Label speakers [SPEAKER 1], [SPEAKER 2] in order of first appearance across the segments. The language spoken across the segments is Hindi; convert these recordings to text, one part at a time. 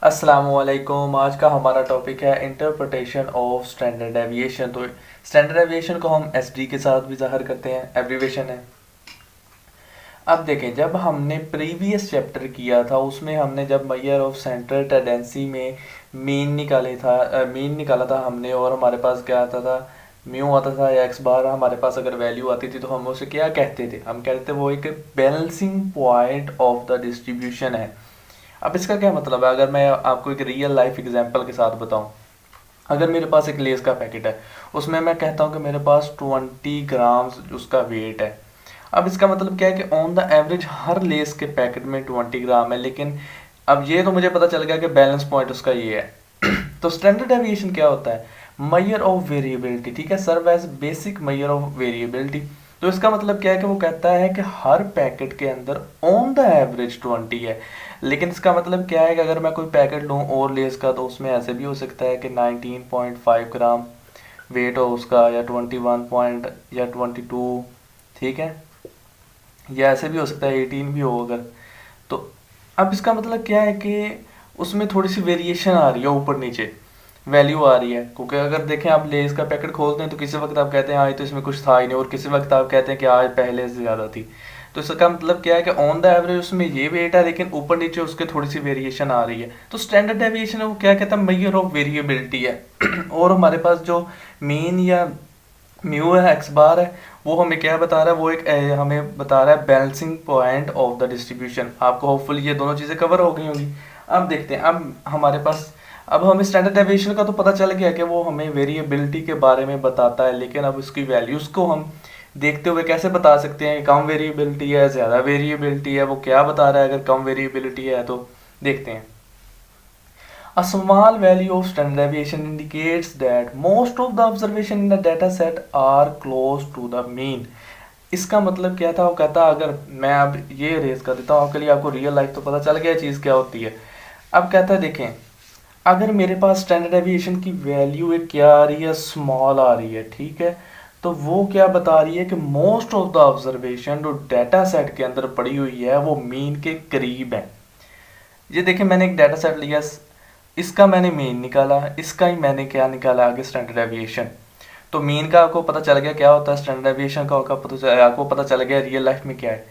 [SPEAKER 1] अस्सलामुअलैकुम। आज का हमारा टॉपिक है इंटरप्रिटेशन ऑफ स्टैंडर्ड डेविएशन। तो स्टैंडर्ड डेविएशन को हम एसडी के साथ भी ज़ाहिर करते हैं, एब्रीवेशन है। अब देखें, जब हमने प्रीवियस चैप्टर किया था उसमें हमने जब मेजर ऑफ सेंट्रल टेंडेंसी में मीन निकाला था हमने, और हमारे पास क्या आता था, म्यू आता था या एक्स बार हमारे पास अगर वैल्यू आती थी तो हम उसे क्या कहते थे, हम कहते थे वो एक balancing point of the distribution है। अब इसका क्या मतलब है, अगर मैं आपको एक रियल लाइफ एग्जांपल के साथ बताऊं। अगर मेरे पास एक लेस का पैकेट है, उसमें मैं कहता हूं कि मेरे पास 20 ग्राम्स उसका वेट है। अब इसका मतलब क्या है कि on the average her less के पैकेट में 20 ग्राम है, लेकिन अब ये तो मुझे पता चल गया कि बैलेंस पॉइंट उसका ये है। तो स्टैंडर्ड डेविएशन क्या होता है, मेजर ऑफ वेरिएबिलिटी, ठीक है, serve as basic measure of variability. तो इसका मतलब क्या है कि वो कहता है कि हर पैकेट के अंदर ऑन द एवरेज 20 है। लेकिन इसका मतलब क्या है कि अगर मैं कोई पैकेट लूँ और लेस का, तो उसमें ऐसे भी हो सकता है कि 19.5 ग्राम वेट हो उसका, या 21 पॉइंट या 22, ठीक है, या ऐसे भी हो सकता है 18 भी हो अगर। तो अब इसका मतलब क्या है कि उसमें थोड़ी सी वेरिएशन आ रही है, ऊपर नीचे वैल्यू आ रही है। क्योंकि अगर देखें आप लेस का पैकेट खोलते हैं तो किसी वक्त आप कहते हैं आज तो इसमें कुछ था ही नहीं, और किसी वक्त आप कहते हैं कि आज पहले से ज़्यादा थी। तो इसका मतलब क्या है कि ऑन द एवरेज उसमें ये वेट है, लेकिन ऊपर नीचे उसके थोड़ी सी वेरिएशन आ रही है। तो स्टैंडर्ड डेविएशन है वो क्या कहता है, मेजर ऑफ वेरिएबिलिटी है। और हमारे पास जो मीन या म्यू है, एक्स बार है, वो हमें क्या बता रहा है, वो एक हमें बता रहा है balancing point of the distribution. आपको होपफुली ये दोनों चीज़ें कवर हो गई होंगी। अब देखते हैं, अब हमारे पास, अब हमें स्टैंडर्ड डेविएशन का तो पता चल गया कि वो हमें वेरिएबिलिटी के बारे में बताता है, लेकिन अब उसकी वैल्यूज़ को हम देखते हुए कैसे बता सकते हैं, कम वेरिएबिलिटी है, ज़्यादा वेरिएबिलिटी है, वो क्या बता रहा है अगर कम वेरिएबिलिटी है तो। देखते हैं, a small value of standard deviation indicates that most of the observation in the data set are close to the mean। इसका मतलब क्या था, वो कहता अगर मैं अब ये रेस कर देता हूँ आपके लिए, आपको रियल लाइफ तो पता चल गया चीज़ क्या होती है। अब कहता है देखें, अगर मेरे पास स्टैंडर्ड डेविएशन की वैल्यू एक क्या आ रही है, स्मॉल आ रही है, ठीक है, तो वो क्या बता रही है कि मोस्ट ऑफ द ऑब्जर्वेशन जो डाटा सेट के अंदर पड़ी हुई है वो मीन के करीब है। ये देखें, मैंने एक डाटा सेट लिया, इसका मैंने मीन निकाला, इसका ही मैंने क्या निकाला आगे, स्टैंडर्ड डेविएशन। तो मीन का आपको पता चल गया क्या होता है, स्टैंडर्ड डेविएशन का आपको पता चल गया रियल लाइफ में क्या है।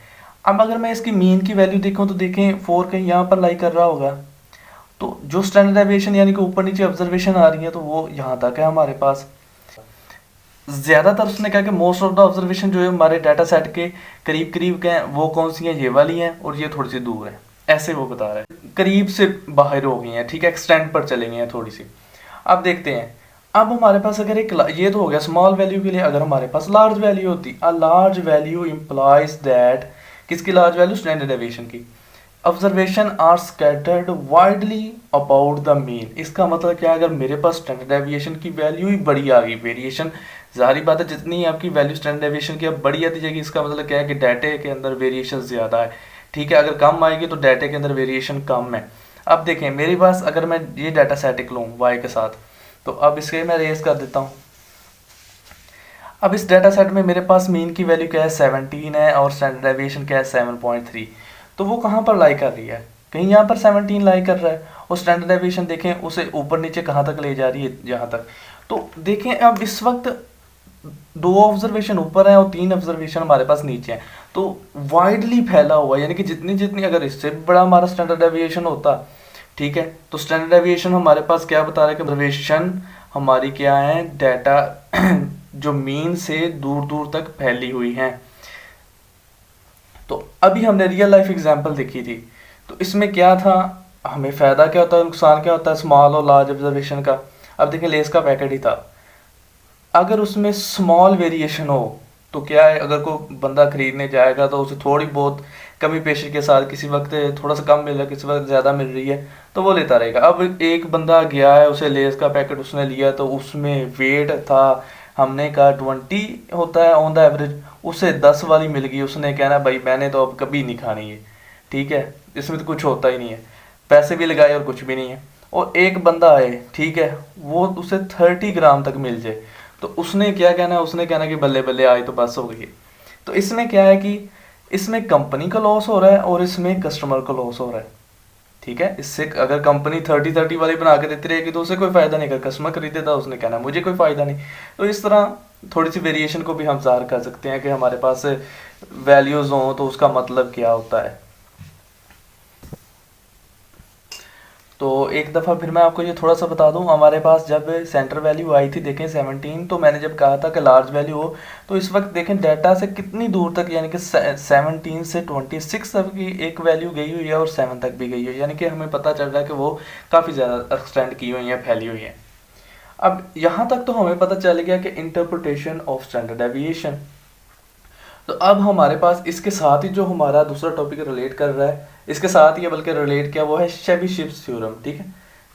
[SPEAKER 1] अब अगर मैं इसकी मीन की वैल्यू देखूं तो देखें 4 कहीं यहाँ पर लाई कर रहा होगा। तो जो स्टैंडर्ड डेविएशन यानी कि ऊपर नीचे ऑब्जर्वेशन आ रही है तो वो यहाँ तक है हमारे पास। ज़्यादातर उसने कहा कि मोस्ट ऑफ द ऑब्जर्वेशन जो है हमारे डाटा सेट के करीब करीब के हैं, वो कौन सी हैं, ये वाली हैं, और ये थोड़ी सी दूर है, ऐसे वो बता रहा है, करीब से बाहर हो गई हैं, ठीक है, एक्सटेंड पर चले गई हैं थोड़ी सी। अब देखते हैं, अब हमारे पास अगर एक, ये तो हो गया स्मॉल वैल्यू के लिए, अगर हमारे पास लार्ज वैल्यू होती, a large value implies that, किसकी लार्ज वैल्यू, स्टैंडर्ड डेविएशन की, observation are scattered widely about the mean. इसका मतलब क्या है, अगर मेरे पास स्टैंडर्ड डेविएशन की वैल्यू ही बड़ी आ गई, वेरिएशन जारी बात है जितनी आपकी वैल्यू स्टैंडर्ड डेविएशन की अब बड़ी आती जाएगी, इसका मतलब क्या है कि डाटे के अंदर वेरिएशन ज़्यादा है, ठीक है। अगर कम आएगी तो डाटे के अंदर वेरिएशन कम है। अब देखें, मेरे पास अगर मैं ये डाटा सेट एक लूँ वाई के साथ, तो अब इसके मैं रेस कर देता हूँ। अब इस डाटा सेट में मेरे पास मीन की वैल्यू क्या है, 17 है, और स्टैंडर्ड डेविएशन क्या है, 7.3। तो वो कहाँ पर लाई कर रही है, कहीं यहाँ पर 17 लाई कर रहा है, और स्टैंडर्ड डेविएशन देखें उसे ऊपर नीचे कहाँ तक ले जा रही है, यहाँ तक। तो देखें, अब इस वक्त 2 ऑब्जर्वेशन ऊपर है और 3 ऑब्जर्वेशन हमारे पास नीचे है, तो वाइडली फैला हुआ है, यानी कि जितनी जितनी, अगर इससे बड़ा हमारा स्टैंडर्ड डेविएशन होता, ठीक है, तो स्टैंडर्ड डेविएशन हमारे पास क्या बता रहा है कि ऑब्जर्वेशन हमारी क्या है, डाटा जो मीन से दूर दूर तक फैली हुई हैं। तो अभी हमने रियल लाइफ एग्जांपल देखी थी, तो इसमें क्या था, हमें फ़ायदा क्या होता है, नुकसान क्या होता है स्मॉल और लार्ज ऑब्जर्वेशन का। अब देखिए, लेस का पैकेट ही था, अगर उसमें स्मॉल वेरिएशन हो तो क्या है, अगर कोई बंदा खरीदने जाएगा तो उसे थोड़ी बहुत कमी पेशी के साथ, किसी वक्त थोड़ा सा कम मिल रहा है, किसी वक्त ज़्यादा मिल रही है, तो वो लेता रहेगा। अब एक बंदा गया है, उसे लेस का पैकेट उसने लिया, तो उसमें वेट था, हमने कहा 20 होता है ऑन द एवरेज, उसे 10 वाली मिल गई, उसने कहना भाई मैंने तो अब कभी नहीं खानी है, ठीक है, इसमें तो कुछ होता ही नहीं है, पैसे भी लगाए और कुछ भी नहीं है। और एक बंदा आए, ठीक है, वो उसे 30 ग्राम तक मिल जाए, तो उसने क्या कहना है, उसने कहना कि बल्ले बल्ले आई तो बस हो गई। तो इसमें क्या है कि इसमें कंपनी का लॉस हो रहा है और इसमें कस्टमर का लॉस हो रहा है। ठीक है। इससे अगर कंपनी 30-30 वाली बना के देती रहेगी तो उसे कोई फ़ायदा नहीं, अगर कस्टमर खरीदेगा उसने कहना मुझे कोई फ़ायदा नहीं। तो इस तरह थोड़ी सी वेरिएशन को भी हम ज़ाहिर कर सकते हैं कि हमारे पास वैल्यूज़ हों तो उसका मतलब क्या होता है। तो एक दफ़ा फिर मैं आपको ये थोड़ा सा बता दूं, हमारे पास जब सेंटर वैल्यू आई थी देखें 17, तो मैंने जब कहा था कि लार्ज वैल्यू हो, तो इस वक्त देखें डाटा से कितनी दूर तक, यानी कि 17 से 26 तक की एक वैल्यू गई हुई है और 7 तक भी गई हुई है, यानी कि हमें पता चल रहा है कि वो काफ़ी ज़्यादा एक्सटेंड की हुई है, फैली हुई है। अब यहाँ तक तो हमें पता चल गया कि इंटरप्रिटेशन ऑफ स्टैंडर्ड डेविएशन। तो अब हमारे पास इसके साथ ही जो हमारा दूसरा टॉपिक रिलेट कर रहा है, इसके साथ ही बल्कि रिलेट किया वो है शेबीशिफ्स थ्योरम, ठीक है।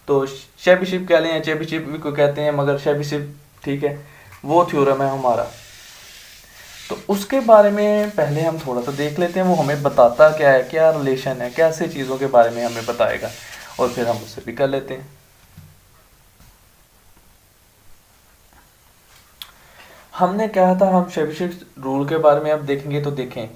[SPEAKER 1] तो शेबीशिफ कह लें या चेबीशिफ भी को कहते हैं, मगर शेबीशिफ, ठीक है, वो थ्योरम है हमारा। तो उसके बारे में पहले हम थोड़ा सा देख लेते हैं, वो हमें बताता क्या है, क्या रिलेशन है, कैसे चीज़ों के बारे में हमें बताएगा, और फिर हम उससे भी कर लेते हैं। हमने कहा था हम शेबीशिफ रूल के बारे में अब देखेंगे। तो देखें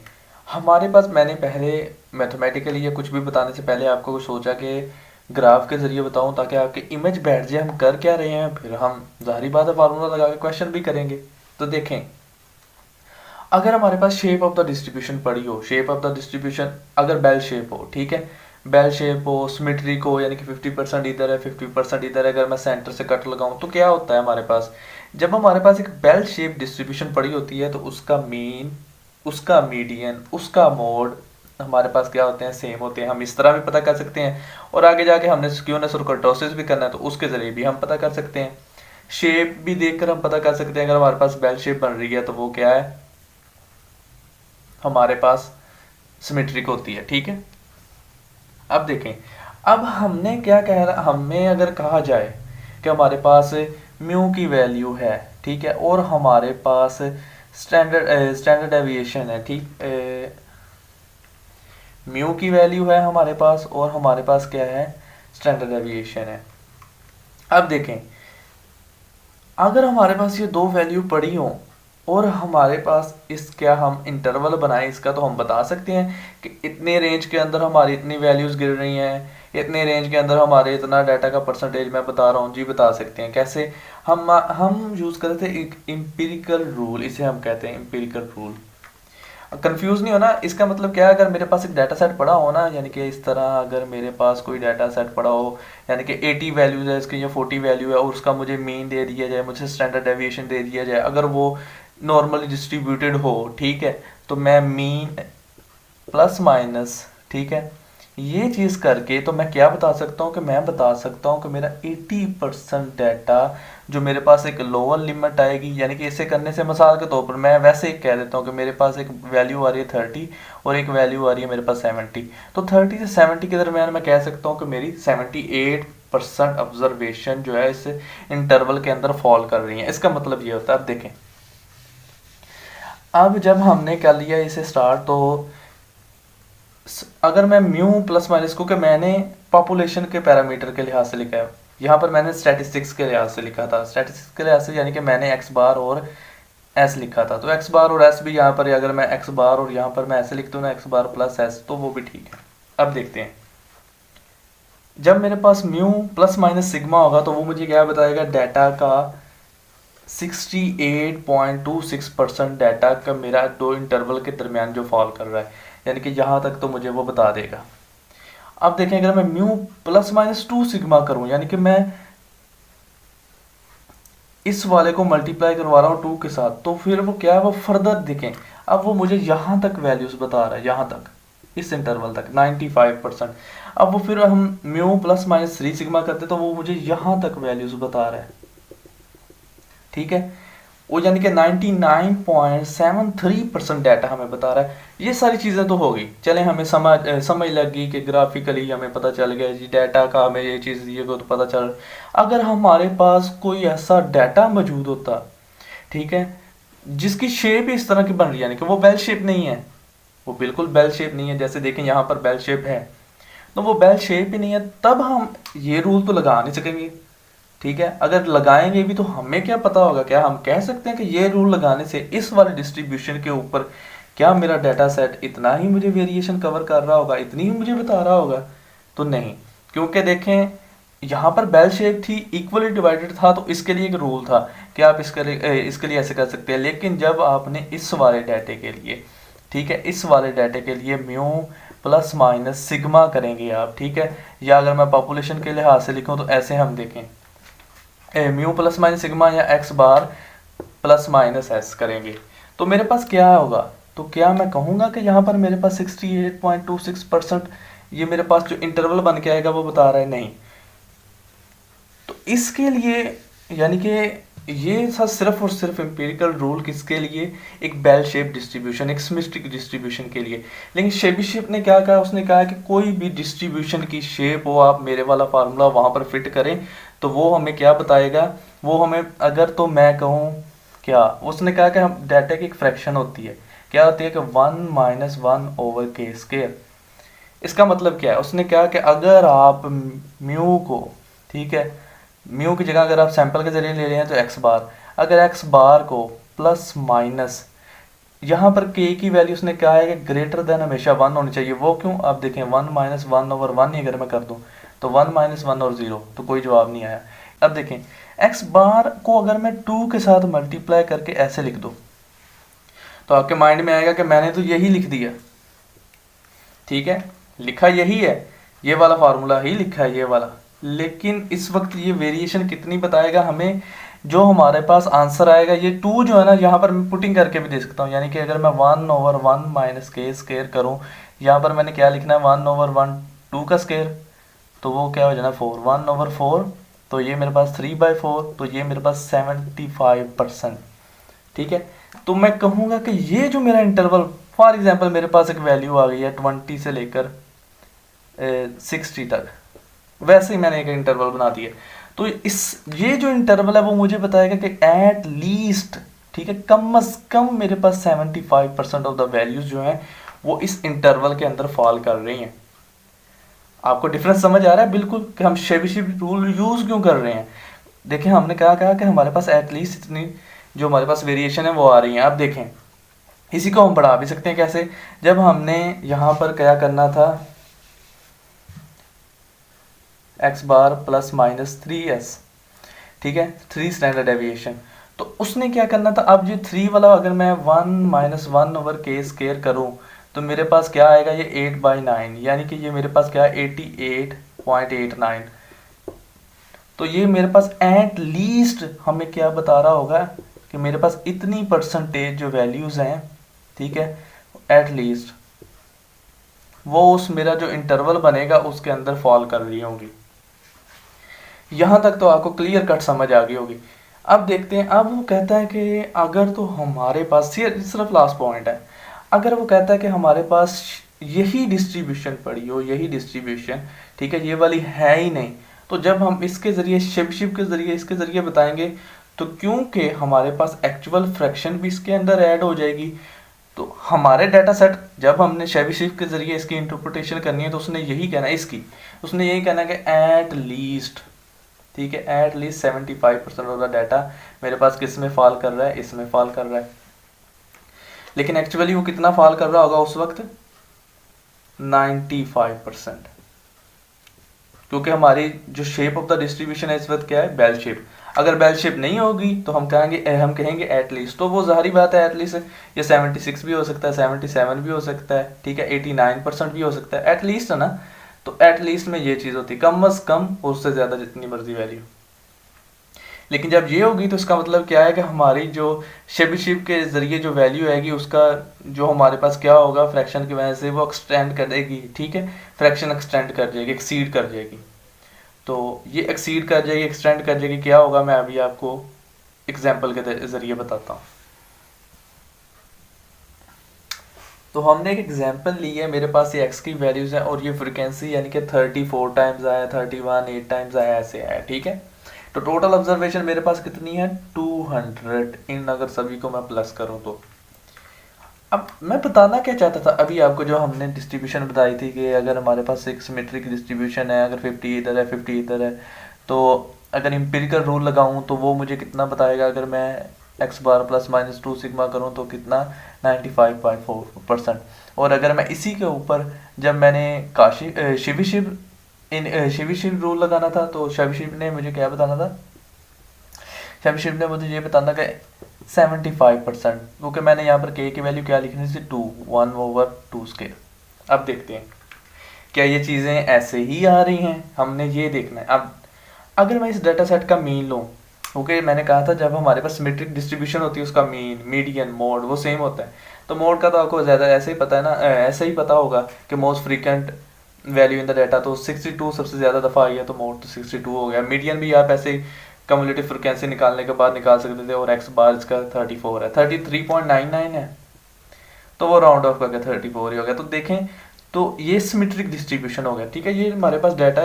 [SPEAKER 1] हमारे पास, मैंने पहले मैथमेटिकली या कुछ भी बताने से पहले आपको सोचा कि ग्राफ के ज़रिए बताऊं ताकि आपकी इमेज बैठ जाए हम कर क्या रहे हैं, फिर हम ज़ाहिरी बात है फार्मूला लगा के क्वेश्चन भी करेंगे। तो देखें अगर हमारे पास शेप ऑफ द डिस्ट्रीब्यूशन पड़ी हो, शेप ऑफ द डिस्ट्रीब्यूशन अगर बेल शेप हो, ठीक है, बेल शेप हो, सिमेट्रिक हो, यानी कि 50% इधर है 50% इधर है, अगर मैं सेंटर से कट लगाऊं तो क्या होता है हमारे पास, जब हमारे पास एक बेल शेप डिस्ट्रीब्यूशन पड़ी होती है तो उसका मीन, उसका मीडियन, उसका मोड हमारे पास क्या होते हैं, सेम होते हैं। हम इस तरह भी पता कर सकते हैं, और आगे जाके हमने स्क्यूनेस और कर्टोसिस भी करना है तो उसके ज़रिए भी हम पता कर सकते हैं। शेप भी देखकर हम पता कर सकते हैं, अगर हमारे पास बेल शेप बन रही है तो वो क्या है, हमारे पास सिमेट्रिक होती है, ठीक है। अब देखें, अब हमने क्या कह रहा, हमें अगर कहा जाए कि हमारे पास म्यू की वैल्यू है, ठीक है, और हमारे पास स्टैंडर्ड डेविएशन है, ठीक, म्यू की वैल्यू है हमारे पास और हमारे पास क्या है, स्टैंडर्ड डेविएशन है। अब देखें अगर हमारे पास ये दो वैल्यू पड़ी हो और हमारे पास इस, क्या हम इंटरवल बनाए इसका, तो हम बता सकते हैं कि इतने रेंज के अंदर हमारी इतनी वैल्यूज़ गिर रही हैं, इतने रेंज के अंदर हमारे इतना डाटा का परसेंटेज मैं बता रहा हूँ जी, बता सकते हैं। कैसे, हम यूज़ करते थे एक एम्पिरिकल रूल, इसे हम कहते हैं एम्पिरिकल रूल। कंफ्यूज नहीं होना, इसका मतलब क्या है, अगर मेरे पास एक डाटा सेट पड़ा हो ना, यानी कि इस तरह अगर मेरे पास कोई डाटा सेट पड़ा हो, यानी कि 80 वैल्यूज है इसकी या 40 वैल्यू है, और उसका मुझे मीन दे दिया जाए, मुझे स्टैंडर्ड डेविएशन दे दिया जाए, अगर वो नॉर्मली डिस्ट्रीब्यूटेड हो, ठीक है, तो मैं मीन प्लस माइनस, ठीक है, ये चीज़ करके तो मैं क्या बता सकता हूँ कि मैं बता सकता हूँ कि मेरा 80% डाटा जो मेरे पास एक लोअर लिमिट आएगी, यानी कि इसे करने से मिसाल के तौर पर मैं वैसे ही कह देता हूँ कि मेरे पास एक वैल्यू आ रही है 30 और एक वैल्यू आ रही है मेरे पास 70, तो 30 से 70 के दरमियान मैं कह सकता हूँ कि मेरी 78% ऑब्जर्वेशन जो है इस इंटरवल के अंदर फॉल कर रही है। इसका मतलब ये होता है, अब देखें, अब जब हमने कर लिया इसे स्टार्ट, तो अगर मैं म्यू प्लस माइनस को, कि मैंने पॉपुलेशन के पैरामीटर के लिहाज से लिखा है, यहाँ पर मैंने स्टैटिस्टिक्स के लिहाज से लिखा था, स्टैटिस्टिक्स के लिहाज से यानी कि मैंने एक्स बार और एस लिखा था, तो एक्स बार और एस भी यहाँ पर, अगर मैं एक्स बार और यहाँ पर मैं ऐसे लिख दूँ ना एक्स बार प्लस एस, तो वो भी ठीक है। अब देखते हैं, जब मेरे पास म्यू प्लस माइनस सिग्मा होगा तो वो मुझे क्या बताएगा, डाटा का 68.26% डाटा का मेरा दो इंटरवल के दरमियान जो फॉल कर रहा है, यानी कि यहाँ तक तो मुझे वो बता देगा। अब देखें अगर मैं म्यू प्लस माइनस 2 सिग्मा करूँ, यानी कि मैं इस वाले को मल्टीप्लाई करवा रहा हूँ 2 के साथ, तो फिर वो क्या है, वो फर्दर देखें, अब वो मुझे यहाँ तक वैल्यूज बता रहा है, यहाँ तक इस इंटरवल तक 95%। अब वो फिर हम म्यू प्लस माइनस 3 सिग्मा करते तो वो मुझे यहाँ तक वैल्यूज बता रहा है, ठीक है, वो यानी कि 99.73% डाटा हमें बता रहा है। ये सारी चीज़ें तो होगी, चलें हमें समझ लग गई कि ग्राफिकली हमें पता चल गया जी डाटा का, हमें ये चीज़ ये को तो पता चल। अगर हमारे पास कोई ऐसा डाटा मौजूद होता, ठीक है, जिसकी शेप इस तरह की बन रही है, यानी कि वो बेल शेप नहीं है, वो बिल्कुल बेल शेप नहीं है, जैसे देखें यहाँ पर बेल शेप है, तो वो बेल शेप ही नहीं है, तब हम ये रूल तो लगा नहीं सकेंगे, ठीक है। अगर लगाएंगे भी तो हमें क्या पता होगा, क्या हम कह सकते हैं कि ये रूल लगाने से इस वाले डिस्ट्रीब्यूशन के ऊपर क्या मेरा डाटा सेट इतना ही मुझे वेरिएशन कवर कर रहा होगा, इतनी ही मुझे बता रहा होगा, तो नहीं, क्योंकि देखें यहाँ पर बेल शेप थी, इक्वली डिवाइडेड था, तो इसके लिए एक रूल था कि आप इसके लिए ऐसे कर सकते हैं। लेकिन जब आपने इस वाले डाटे के लिए, ठीक है, इस वाले डाटे के लिए म्यू प्लस माइनस सिग्मा करेंगे आप, ठीक है, या अगर मैं पॉपुलेशन के लिहाज से लिखूं तो ऐसे हम देखें म्यू प्लस माइनस सिग्मा या एक्स बार प्लस माइनस एस करेंगे, तो मेरे पास क्या होगा, तो क्या मैं कहूँगा कि यहाँ पर मेरे पास 68.26% ये मेरे पास जो इंटरवल बन के आएगा वो बता रहा है? नहीं। तो इसके लिए यानी कि ये था सिर्फ और सिर्फ एम्पिरिकल रूल किसके लिए, एक बेल शेप डिस्ट्रीब्यूशन, एक सिमेट्रिक डिस्ट्रीब्यूशन के लिए। लेकिन शेबीशेफ ने क्या कहा, उसने कहा कि कोई भी डिस्ट्रीब्यूशन की शेप हो, आप मेरे वाला फार्मूला वहाँ पर फिट करें तो वो हमें क्या बताएगा, वो हमें, अगर तो मैं कहूँ क्या, उसने कहा कि हम डाटा की एक फ्रैक्शन होती है, क्या होती है कि 1 माइनस 1/k²। इसका मतलब क्या है, उसने कहा कि अगर आप म्यू को, ठीक है, म्यू की जगह अगर आप सैंपल के जरिए ले रहे हैं तो एक्स बार, अगर एक्स बार को प्लस माइनस, यहाँ पर के की वैल्यू उसने कहा है कि ग्रेटर देन हमेशा 1 होनी चाहिए। वो क्यों, आप देखें 1 माइनस 1/1 ही अगर मैं कर दूं तो 1 माइनस 1 और 0, तो कोई जवाब नहीं आया। अब देखें एक्स बार को अगर मैं 2 के साथ मल्टीप्लाई करके ऐसे लिख दूं तो आपके माइंड में आएगा कि मैंने तो यही लिख दिया, ठीक है, लिखा यही है, ये वाला फार्मूला ही लिखा है ये वाला, लेकिन इस वक्त ये वेरिएशन कितनी बताएगा हमें, जो हमारे पास आंसर आएगा ये 2 जो है ना, यहाँ पर मैं पुटिंग करके भी दे सकता हूँ, यानी कि अगर मैं 1/1 माइनस के स्केयर करूँ, यहाँ पर मैंने क्या लिखना है 1/1 2 का स्केयर, तो वो क्या हो जाना 4, 1/4, तो ये मेरे पास 3/4, तो ये मेरे पास 75%, ठीक है। तो मैं कहूँगा कि ये जो मेरा इंटरवल, फॉर एग्जांपल मेरे पास एक वैल्यू आ गई है 20 से लेकर 60 तक, वैसे ही मैंने एक इंटरवल बना दिया, तो ये जो इंटरवल है वो मुझे बताएगा कि एट लीस्ट, ठीक है, कम अज कम मेरे पास 75% ऑफ द वैल्यूज जो हैं वो इस इंटरवल के अंदर फॉल कर रही हैं। आपको डिफरेंस समझ आ रहा है बिल्कुल कि हम शेबीशेफ रूल यूज क्यों कर रहे हैं। देखिए हमने कहा कि हमारे पास एटलीस्ट इतनी जो हमारे पास वेरिएशन है वो आ रही है। आप देखें इसी को हम बढ़ा भी सकते हैं कैसे, जब हमने यहाँ पर क्या करना था एक्स बार प्लस माइनस 3s, ठीक है, 3 स्टैंडर्ड डेविएशन, तो उसने क्या करना था, अब ये 3 वाला अगर मैं 1 माइनस 1/k² करूँ तो मेरे पास क्या आएगा, ये 8/9, यानी कि ये मेरे पास क्या है 88.89, तो ये मेरे पास एट लीस्ट हमें क्या बता रहा होगा कि मेरे पास इतनी परसेंटेज जो वैल्यूज हैं, ठीक है, एट लीस्ट वो उस मेरा जो इंटरवल बनेगा उसके अंदर फॉल कर रही होंगी। यहाँ तक तो आपको क्लियर कट समझ आ गई होगी। अब देखते हैं, अब वो कहता है कि अगर तो हमारे पास सिर्फ लास्ट पॉइंट है, अगर वो कहता है कि हमारे पास यही डिस्ट्रीब्यूशन पड़ी हो, यही डिस्ट्रीब्यूशन, ठीक है, ये वाली है ही नहीं, तो जब हम इसके ज़रिए शेबशेफ के ज़रिए इसके ज़रिए बताएंगे तो क्योंकि हमारे पास एक्चुअल फ्रैक्शन भी इसके अंदर ऐड हो जाएगी, तो हमारे डाटा सेट जब हमने शेबशेफ के ज़रिए इसकी इंटरप्रिटेशन करनी है तो उसने यही कहना है, उसने यही कहना है कि एट लीस्ट, ठीक है, at least 75% of the data मेरे पास किस में फॉल कर रहा है, इसमें फॉल कर रहा है। लेकिन एक्चुअली वो कितना फॉल कर रहा होगा उस वक्त, 95%, क्योंकि हमारी जो शेप ऑफ द डिस्ट्रीब्यूशन है इस वक्त क्या है, बेल शेप। अगर बेल शेप नहीं होगी तो हम कहेंगे एट लीस्ट, तो वो ज़ाहिर बात है एट लीस्ट ये 76 भी हो सकता है, 77 भी हो सकता है, ठीक है, 89% भी हो सकता है, एट लीस्ट है ना, तो एट लीस्ट में ये चीज़ होती है, कम अज़ कम उससे ज़्यादा जितनी मर्जी वैल्यू। लेकिन जब ये होगी तो इसका मतलब क्या है कि हमारी जो शेबशेफ के ज़रिए जो वैल्यू आएगी उसका जो हमारे पास क्या होगा, फ्रैक्शन की वजह से वो एक्सटेंड कर देगी, ठीक है, फ्रैक्शन एक्सटेंड कर जाएगी, एक्सीड कर जाएगी, तो ये एक्सीड कर जाएगी, एक्सटेंड कर जाएगी, क्या होगा मैं अभी आपको एग्जाम्पल के ज़रिए बताता हूँ। तो हमने एक एग्जांपल ली है, मेरे पास ये एक्स की वैल्यूज़ हैं और ये फ्रिक्वेंसी यानी कि 34 टाइम्स आया, 31 8 टाइम्स आया, ऐसे आया, ठीक है। तो टोटल ऑब्जर्वेशन मेरे पास कितनी है 200 इन, अगर सभी को मैं प्लस करूं तो। अब मैं बताना क्या चाहता था अभी आपको, जो हमने डिस्ट्रीब्यूशन बताई थी कि अगर हमारे पास एक सिमेट्रिक डिस्ट्रीब्यूशन है, अगर 50 इधर है 50 इधर है, तो अगर एम्पिरिकल रूल लगाऊं तो वो मुझे कितना बताएगा, अगर मैं एक्स बार प्लस माइनस 2 सिग्मा करूँ तो कितना 95.4%। और अगर मैं इसी के ऊपर जब मैंने शेबशेफ इन शेबिशिव रूल लगाना था, तो शेबिशिव ने मुझे क्या बताना था, शेबिशिव ने मुझे ये बताना कि 75%, क्योंकि मैंने यहाँ पर के की वैल्यू क्या लिखनी थी, 2, 1/2 स्केयर। अब देखते हैं क्या ये चीज़ें ऐसे ही आ रही हैं, हमने ये देखना है। अब अगर मैं इस डाटा सेट का मीन लूँ, क्योंकि मैंने कहा था जब हमारे पास सिमेट्रिक डिस्ट्रीब्यूशन होती है उसका मीन, मीडियन, मोड वो सेम होता है। तो मोड का तो आपको ज़्यादा ऐसे ही पता है ना, ऐसे ही पता होगा कि most frequent value in the data, तो 62 सबसे ज़्यादा दफ़ा आई है, तो मोड तो 62 हो गया। मीडियन भी आप ऐसे ही कम्युलेटिव फ्रिक्वेंसी निकालने के बाद निकाल सकते थे, और एक्स बार इसका 34 है, 33.99 है, तो वो राउंड ऑफ करके 34 ही हो गया। तो देखें, तो ये सिमेट्रिक डिस्ट्रीब्यूशन हो गया, ठीक है। ये हमारे पास डाटा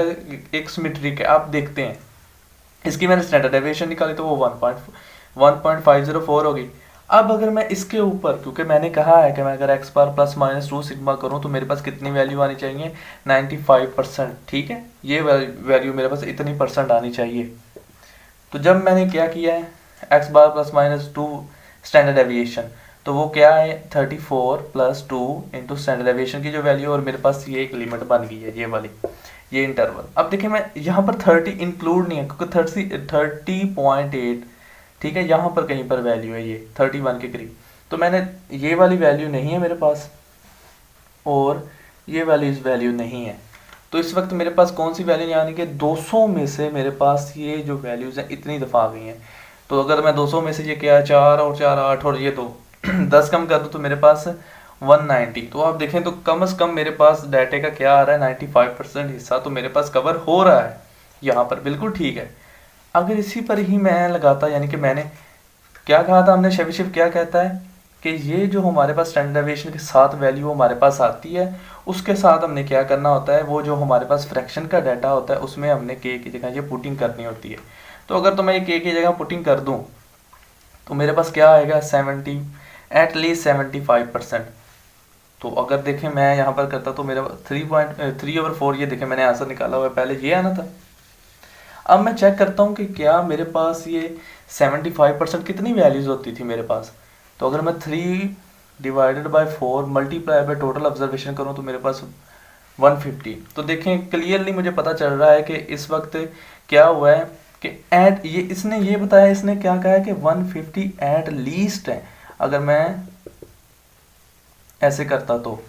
[SPEAKER 1] एक सिमेट्रिक है। आप देखते हैं इसकी मैंने स्टैंडर्ड डेविएशन निकाली तो वो 1.504 होगी। अब अगर मैं इसके ऊपर, क्योंकि मैंने कहा है कि मैं अगर एक्स बार प्लस माइनस 2 सिग्मा करूँ तो मेरे पास कितनी वैल्यू आनी चाहिए, 95%, ठीक है। ये वैल्यू मेरे पास इतनी परसेंट आनी चाहिए। तो जब मैंने क्या किया है, एक्स बार प्लस माइनस 2 स्टैंडर्ड डेविएशन, तो वो क्या है 34 + 2 इंटू स्टैंडर्ड डेविएशन की जो वैल्यू, और मेरे पास ये एक लिमिट बन गई है, ये वाली, ये इंटरवल। अब देखिए मैं यहाँ पर 30 इंक्लूड नहीं है, क्योंकि 30.8, ठीक है, यहाँ पर कहीं पर वैल्यू है ये 31 के करीब, तो मैंने ये वाली वैल्यू नहीं है मेरे पास, और ये वाली वैल्यू नहीं है। तो इस वक्त मेरे पास कौन सी वैल्यू, यानी कि 200 में से मेरे पास ये जो वैल्यूज़ हैं इतनी दफ़ा आ गई हैं। तो अगर मैं 200 में से ये क्या 4 और 4 8 और ये 2 10 कम कर दूँ तो मेरे पास 190। तो आप देखें तो कम से कम मेरे पास डाटे का क्या आ रहा है, 95% हिस्सा तो मेरे पास कवर हो रहा है यहाँ पर, बिल्कुल ठीक है। अगर इसी पर ही मैं लगाता, यानी कि मैंने क्या कहा था, हमने शेबिशिव क्या कहता है कि ये जो हमारे पास स्टैंडर्ड डेविएशन के साथ वैल्यू हमारे पास आती है, उसके साथ हमने क्या करना होता है, वो जो हमारे पास फ्रैक्शन का डाटा होता है उसमें हमने के की जगह ये पुटिंग करनी होती है। तो अगर तो मैं ये के की जगह पुटिंग कर दूं तो मेरे पास क्या आएगा, 70, एटलीस्ट 75%। तो अगर देखें मैं यहाँ पर करता तो मेरा 3/3/4, ये देखें मैंने आंसर निकाला हुआ है, पहले ये आना था। अब मैं चेक करता हूँ कि क्या मेरे पास ये 75% कितनी वैल्यूज़ होती थी मेरे पास। तो अगर मैं 3/4 मल्टीप्लाई बाय टोटल ऑब्जर्वेशन करूँ तो मेरे पास 150। तो देखें क्लियरली मुझे पता चल रहा है कि इस वक्त क्या हुआ है कि ये इसने ये बताया, इसने क्या कहा है कि 150 एट लीस्ट है। अगर मैं ऐसे करता तो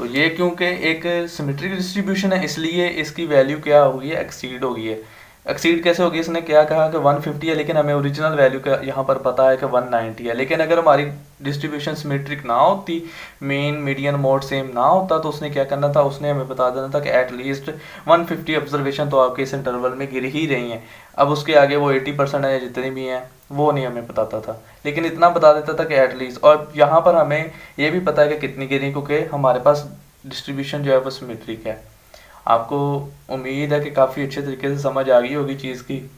[SPEAKER 1] ये क्योंकि एक सिमेट्रिक डिस्ट्रीब्यूशन है इसलिए इसकी वैल्यू क्या हो गई है, एक्सीड हो गई है। एक्सीड कैसे होगी, इसने क्या कहा कि 150 है, लेकिन हमें ओरिजिनल वैल्यू का यहाँ पर पता है कि 190 है। लेकिन अगर हमारी डिस्ट्रीब्यूशन सिमेट्रिक ना होती, मेन मीडियन मोड सेम ना होता, तो उसने क्या करना था, उसने हमें बता देना था कि एटलीस्ट 150 ऑब्जर्वेशन तो आपके इस इंटरवल में गिर ही रही हैं। अब उसके आगे वो 80% है, जितनी भी हैं वो नहीं हमें बताता था, लेकिन इतना बता देता था कि एटलीस्ट। और यहाँ पर हमें ये भी पता है कि कितनी गिरी, क्योंकि हमारे पास डिस्ट्रीब्यूशन जो है वो सिमेट्रिक है। आपको उम्मीद है कि काफ़ी अच्छे तरीके से समझ आ गई होगी चीज़ की।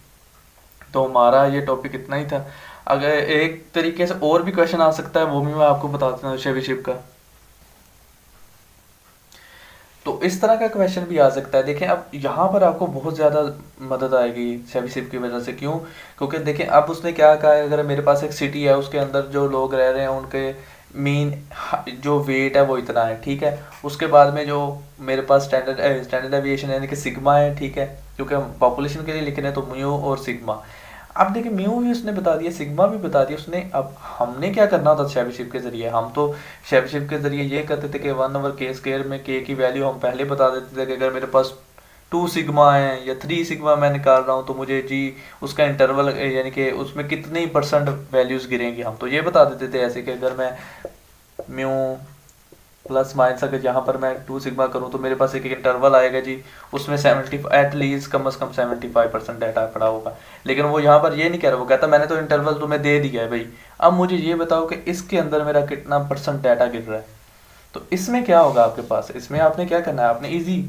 [SPEAKER 1] तो हमारा ये टॉपिक इतना ही था। अगर एक तरीके से और भी क्वेश्चन आ सकता है वो भी मैं आपको बता देता हूँ शेबिशिव का। तो इस तरह का क्वेश्चन भी आ सकता है। देखें अब यहाँ पर आपको बहुत ज़्यादा मदद आएगी शेबिशिव की वजह से। क्यों? क्योंकि देखें अब उसने क्या कहा है, अगर मेरे पास एक सिटी है उसके अंदर जो लोग रह रहे हैं उनके मीन जो वेट है वो इतना है, ठीक है। उसके बाद में जो मेरे पास स्टैंडर्ड डेविएशन यानी कि सिग्मा है, ठीक है, क्योंकि हम पॉपुलेशन के लिए लिख रहे हैं तो म्यू और सिग्मा। अब देखिए म्यू भी उसने बता दिया, सिग्मा भी बता दिया उसने। अब हमने क्या करना होता शेबिशिव के जरिए, हम तो शेबिशिव के जरिए ये करते थे कि 1/k² में के की वैल्यू हम पहले बता देते थे कि अगर मेरे पास 2 सिग्मा है या 3 सिग्मा मैं निकाल रहा हूँ तो मुझे जी उसका इंटरवल यानी कि उसमें कितनी % वैल्यूज़ गिरेंगी, हम तो ये बता देते थे ऐसे कि अगर मैं म्यू प्लस माइनस अगर यहाँ पर मैं 2 सिग्मा करूँ तो मेरे पास एक इंटरवल आएगा जी, उसमें 70 एटलीस्ट कम से कम 75% डाटा पड़ा होगा। लेकिन वो यहाँ पर ये नहीं कह रहा, वो कहता मैंने तो इंटरवल तुम्हें दे दिया है भाई, अब मुझे ये बताओ कि इसके अंदर मेरा कितना % डाटा गिर रहा है। तो इसमें क्या होगा आपके पास, इसमें आपने क्या करना है, आपने ईजी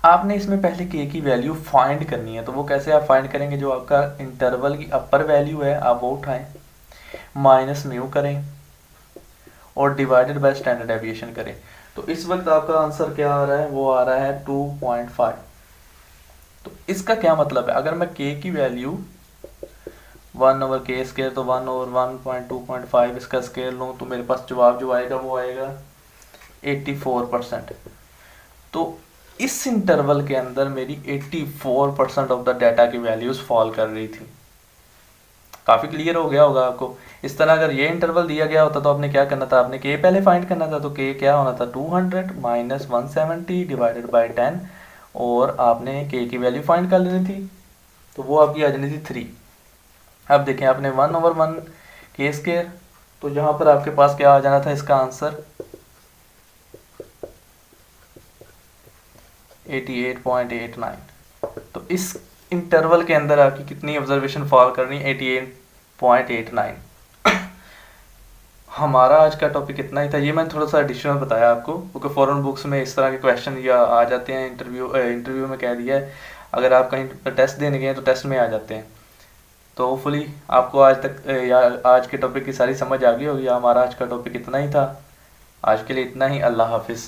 [SPEAKER 1] आपने इसमें पहले के की वैल्यू फाइंड करनी है। तो वो कैसे आप फाइंड करेंगे, जो आपका इंटरवल की अपर वैल्यू है आप वो उठाएं, माइनस म्यू करें और डिवाइडेड बाय स्टैंडर्ड डेविएशन करें। तो इस वक्त आपका आंसर क्या आ रहा है, वो आ रहा है 2.5। तो इसका क्या मतलब है, अगर मैं k की वैल्यू 1/k² तो 1/1.2.5 इसका स्केयर लूँ तो मेरे पास जवाब जो आएगा वो आएगा 84%। तो इस इंटरवल के अंदर मेरी 84% ऑफ द डाटा की वैल्यूज़ फॉल कर रही थी। काफ़ी क्लियर हो गया होगा आपको। इस तरह अगर ये इंटरवल दिया गया होता तो आपने क्या करना था, आपने के पहले फाइंड करना था। तो के क्या होना था, 200 माइनस 170 डिवाइडेड बाई 10, और आपने के की वैल्यू फाइंड कर लेनी थी, तो वो आपकी आ जानी थी 3। अब देखें, आपने 1/1 के स्क्वायर, तो यहाँ पर आपके पास क्या आ जाना था, इसका आंसर 88.89। तो इस इंटरवल के अंदर आपकी कितनी ऑब्जर्वेशन फॉल करनी, 88.89। हमारा आज का टॉपिक इतना ही था। ये मैंने थोड़ा सा एडिशनल बताया आपको, क्योंकि फॉरेन बुक्स में इस तरह के क्वेश्चन या आ जाते हैं, इंटरव्यू में कह दिया है, अगर आप कहीं टेस्ट देने गए तो टेस्ट में आ जाते हैं। तो होपफुली आपको आज तक या आज के टॉपिक की सारी समझ आ गई होगी। हमारा आज का टॉपिक इतना ही था। आज के लिए इतना ही। अल्लाह हाफिज़।